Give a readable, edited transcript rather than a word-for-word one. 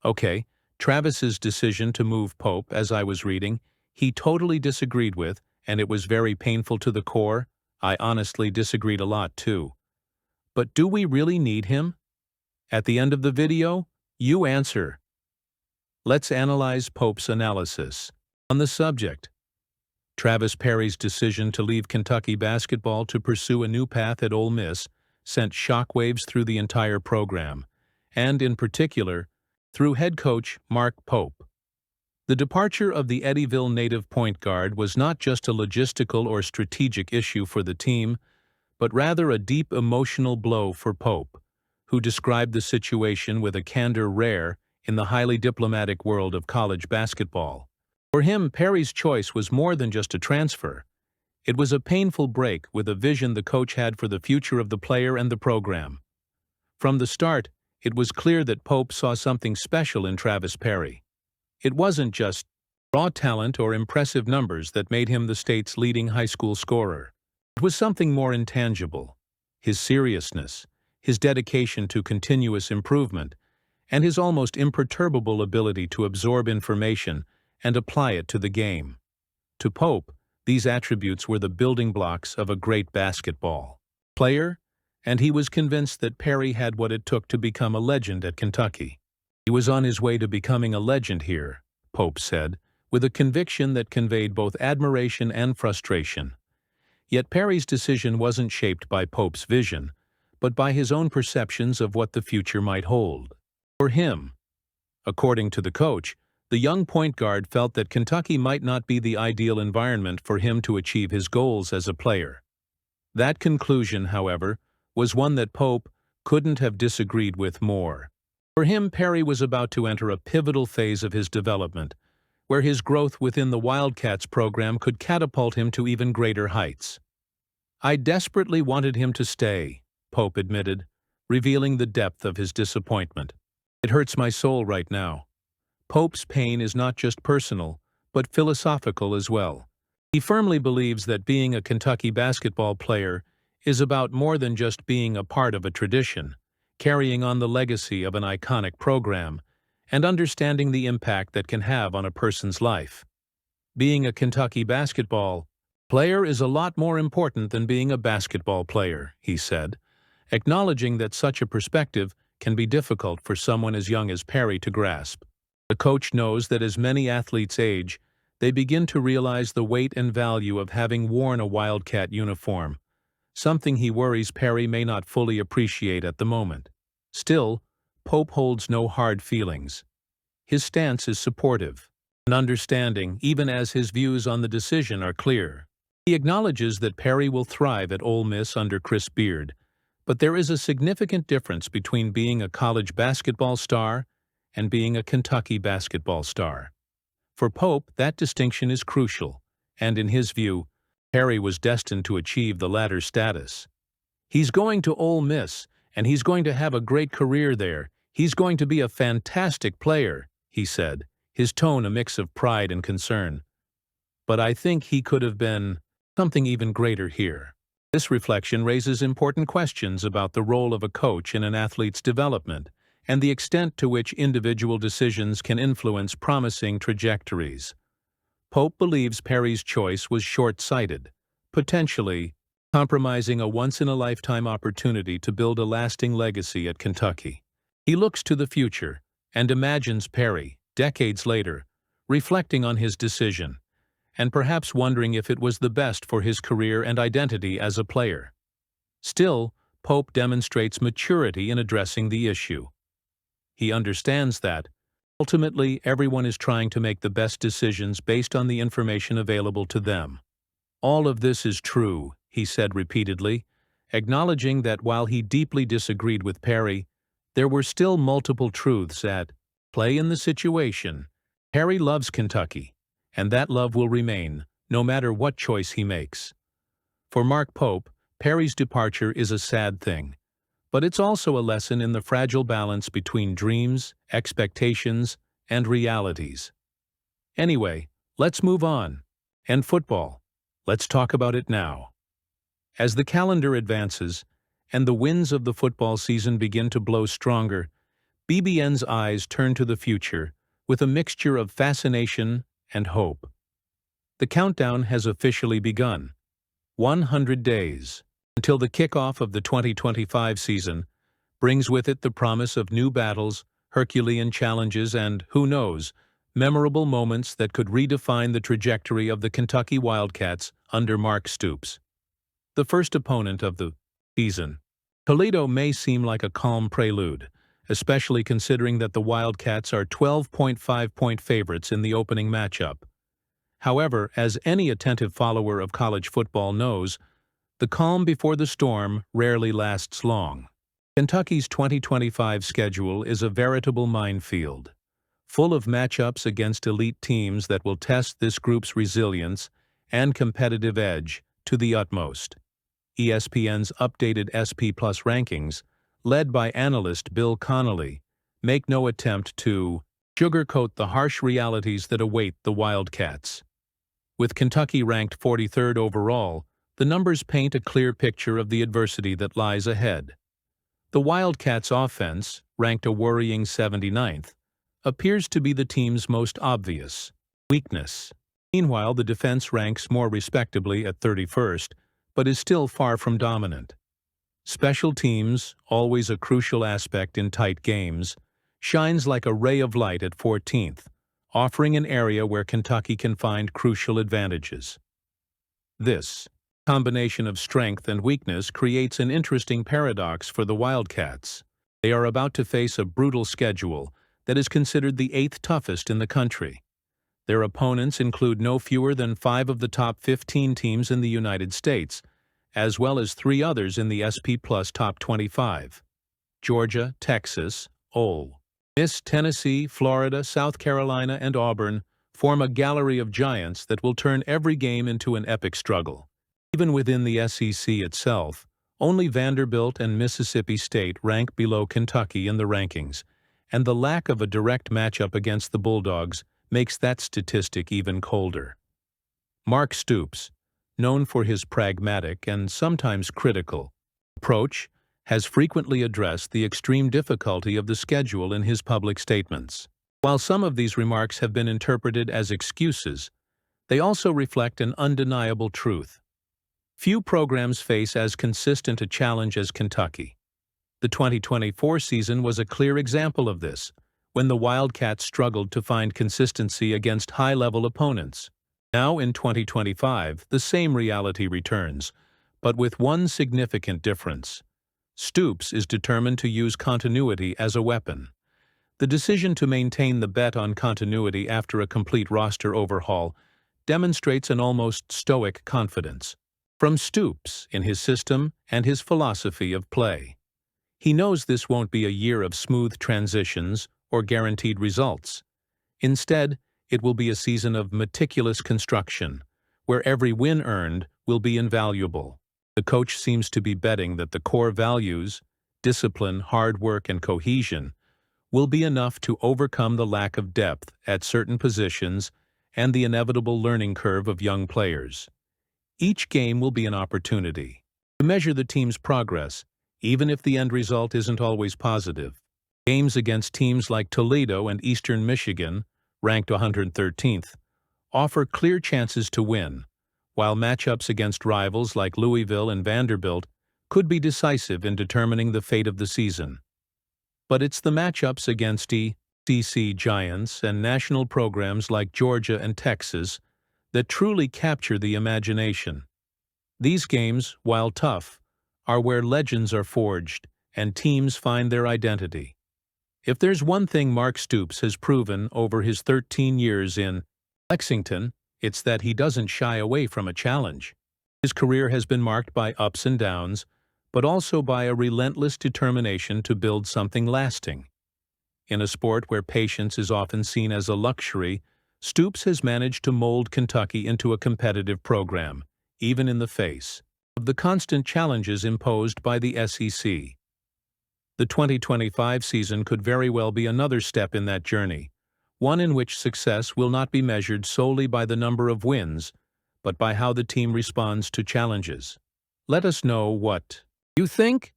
Okay, Travis's decision to move Pope, as I was reading, he totally disagreed with, and it was very painful to the core. I honestly disagreed a lot too. But do we really need him? At the end of the video, you answer. Let's analyze Pope's analysis. On the subject, Travis Perry's decision to leave Kentucky basketball to pursue a new path at Ole Miss sent shockwaves through the entire program, and in particular, through head coach Mark Pope. The departure of the Eddyville native point guard was not just a logistical or strategic issue for the team, but rather a deep emotional blow for Pope, who described the situation with a candor rare in the highly diplomatic world of college basketball. For him, Perry's choice was more than just a transfer. It was a painful break with a vision the coach had for the future of the player and the program. From the start, it was clear that Pope saw something special in Travis Perry. It wasn't just raw talent or impressive numbers that made him the state's leading high school scorer. It was something more intangible: his seriousness, his dedication to continuous improvement, and his almost imperturbable ability to absorb information and apply it to the game. To Pope, these attributes were the building blocks of a great basketball player, and he was convinced that Perry had what it took to become a legend at Kentucky. He was on his way to becoming a legend here, Pope said, with a conviction that conveyed both admiration and frustration. Yet Perry's decision wasn't shaped by Pope's vision, but by his own perceptions of what the future might hold. For him, according to the coach, the young point guard felt that Kentucky might not be the ideal environment for him to achieve his goals as a player. That conclusion, however, was one that Pope couldn't have disagreed with more. For him, Perry was about to enter a pivotal phase of his development, where his growth within the Wildcats program could catapult him to even greater heights. "I desperately wanted him to stay," Pope admitted, revealing the depth of his disappointment. "It hurts my soul right now." Pope's pain is not just personal, but philosophical as well. He firmly believes that being a Kentucky basketball player is about more than just being a part of a tradition, carrying on the legacy of an iconic program, and understanding the impact that can have on a person's life. Being a Kentucky basketball player is a lot more important than being a basketball player, he said, acknowledging that such a perspective can be difficult for someone as young as Perry to grasp. The coach knows that as many athletes age, they begin to realize the weight and value of having worn a Wildcat uniform, something he worries Perry may not fully appreciate at the moment. Still, Pope holds no hard feelings. His stance is supportive and understanding, even as his views on the decision are clear. He acknowledges that Perry will thrive at Ole Miss under Chris Beard, but there is a significant difference between being a college basketball star and being a Kentucky basketball star. For Pope, that distinction is crucial, and in his view, Perry was destined to achieve the latter status. "He's going to Ole Miss, and he's going to have a great career there. He's going to be a fantastic player," he said, his tone a mix of pride and concern. "But I think he could have been something even greater here." This reflection raises important questions about the role of a coach in an athlete's development and the extent to which individual decisions can influence promising trajectories. Pope believes Perry's choice was short-sighted, potentially compromising a once-in-a-lifetime opportunity to build a lasting legacy at Kentucky. He looks to the future and imagines Perry, decades later, reflecting on his decision, and perhaps wondering if it was the best for his career and identity as a player. Still, Pope demonstrates maturity in addressing the issue. He understands that, ultimately, everyone is trying to make the best decisions based on the information available to them. "All of this is true," he said repeatedly, acknowledging that while he deeply disagreed with Perry, there were still multiple truths at play in the situation. Perry loves Kentucky, and that love will remain, no matter what choice he makes. For Mark Pope, Perry's departure is a sad thing, but it's also a lesson in the fragile balance between dreams, expectations, and realities. Anyway, let's move on. And football. Let's talk about it now. As the calendar advances, and the winds of the football season begin to blow stronger, BBN's eyes turn to the future with a mixture of fascination and hope. The countdown has officially begun. 100 days until the kickoff of the 2025 season brings with it the promise of new battles, Herculean challenges, and, who knows, memorable moments that could redefine the trajectory of the Kentucky Wildcats under Mark Stoops. The first opponent of the season. Toledo may seem like a calm prelude, especially considering that the Wildcats are 12.5-point favorites in the opening matchup. However, as any attentive follower of college football knows, the calm before the storm rarely lasts long. Kentucky's 2025 schedule is a veritable minefield, full of matchups against elite teams that will test this group's resilience and competitive edge to the utmost. ESPN's updated SP Plus rankings, led by analyst Bill Connolly, make no attempt to sugarcoat the harsh realities that await the Wildcats. With Kentucky ranked 43rd overall, the numbers paint a clear picture of the adversity that lies ahead. The Wildcats' offense, ranked a worrying 79th, appears to be the team's most obvious weakness. Meanwhile, the defense ranks more respectably at 31st, but is still far from dominant. Special teams, always a crucial aspect in tight games, shines like a ray of light at 14th, offering an area where Kentucky can find crucial advantages. This combination of strength and weakness creates an interesting paradox for the Wildcats. They are about to face a brutal schedule that is considered the 8th toughest in the country. Their opponents include no fewer than 5 of the top 15 teams in the United States, as well as 3 others in the SP Plus top 25. Georgia, Texas, Ole Miss, Tennessee, Florida, South Carolina, and Auburn form a gallery of giants that will turn every game into an epic struggle. Even within the SEC itself, only Vanderbilt and Mississippi State rank below Kentucky in the rankings, and the lack of a direct matchup against the Bulldogs makes that statistic even colder. Mark Stoops, known for his pragmatic and sometimes critical approach, has frequently addressed the extreme difficulty of the schedule in his public statements. While some of these remarks have been interpreted as excuses, they also reflect an undeniable truth. Few programs face as consistent a challenge as Kentucky. The 2024 season was a clear example of this, when the Wildcats struggled to find consistency against high-level opponents. Now in 2025, the same reality returns, but with one significant difference. Stoops is determined to use continuity as a weapon. The decision to maintain the bet on continuity after a complete roster overhaul demonstrates an almost stoic confidence from Stoops in his system and his philosophy of play. He knows this won't be a year of smooth transitions or guaranteed results. Instead, it will be a season of meticulous construction, where every win earned will be invaluable. The coach seems to be betting that the core values, discipline, hard work, and cohesion, will be enough to overcome the lack of depth at certain positions and the inevitable learning curve of young players. Each game will be an opportunity to measure the team's progress, even if the end result isn't always positive. Games against teams like Toledo and Eastern Michigan, ranked 113th, offer clear chances to win, while matchups against rivals like Louisville and Vanderbilt could be decisive in determining the fate of the season. But it's the matchups against SEC giants and national programs like Georgia and Texas that truly capture the imagination. These games, while tough, are where legends are forged and teams find their identity. If there's one thing Mark Stoops has proven over his 13 years in Lexington, it's that he doesn't shy away from a challenge. His career has been marked by ups and downs, but also by a relentless determination to build something lasting. In a sport where patience is often seen as a luxury, Stoops has managed to mold Kentucky into a competitive program, even in the face of the constant challenges imposed by the SEC. The 2025 season could very well be another step in that journey, one in which success will not be measured solely by the number of wins, but by how the team responds to challenges. Let us know what you think.